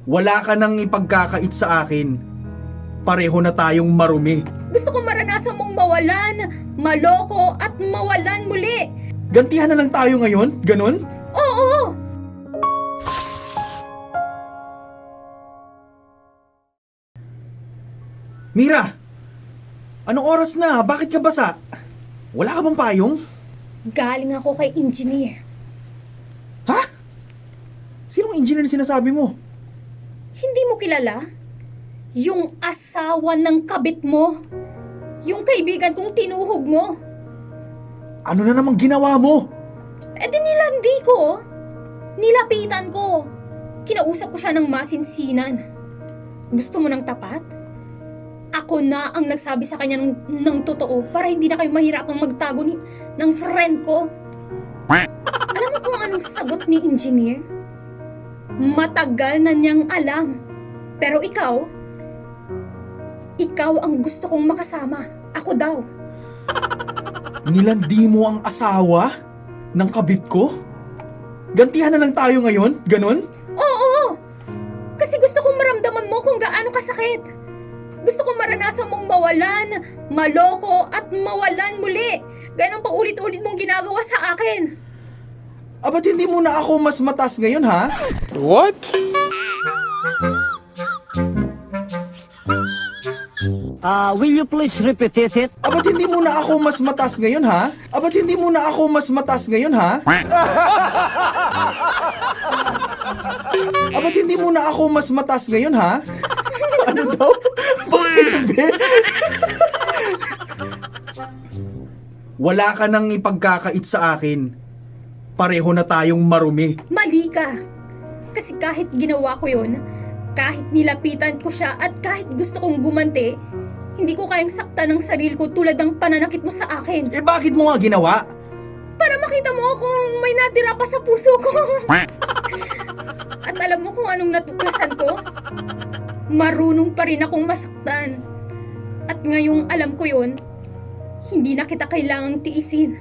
Wala ka nang ipagkakait sa akin. Pareho na tayong marumi. Gusto kong maranasan mong mawalan, maloko at mawalan muli. Gantihan na lang tayo ngayon? Ganon? Oo! Mira! Anong oras na? Bakit ka basa? Wala ka bang payong? Galing ako kay engineer. Ha? Sinong engineer sinasabi mo? Hindi mo kilala? Yung asawa ng kabit mo. Yung kaibigan kong tinuhog mo. Ano na namang ginawa mo? Eh di nilandi ko. Nilapitan ko. Kinausap ko siya ng masinsinan. Gusto mo ng tapat? Ako na ang nagsabi sa kanya ng totoo para hindi na kayo mahirapang magtago ng friend ko. Alam mo kung anong sagot ni engineer? Matagal na niyang alam. Pero ikaw ang gusto kong makasama. Ako daw. Nilandi mo ang asawa ng kabit ko? Gantihan na lang tayo ngayon? Ganon? Oo! Kasi gusto kong maramdaman mo kung gaano kasakit. Gusto kong maranasan mong mawalan, maloko at mawalan muli. Ganon pa ulit-ulit mong ginagawa sa akin. Ba't hindi mo na ako mas matas ngayon, ha? What? Will you please repeat it? Ba't hindi mo na ako mas matas ngayon, ha? Ba't hindi mo na ako mas matas ngayon, ha? Ba't hindi mo na ako mas matas ngayon, ha? Ano daw? Wala ka nang ipagkakait sa akin. Pareho na tayong marumi. Mali ka. Kasi kahit ginawa ko yun, kahit nilapitan ko siya at kahit gusto kong gumanti, hindi ko kayang sakta ng sarili ko tulad ng pananakit mo sa akin. Bakit mo nga ginawa? Para makita mo kung may natira pa sa puso ko. At alam mo kung anong natuklasan ko? Marunong pa rin akong masaktan. At ngayong alam ko yun, hindi na kita kailangang tiisin.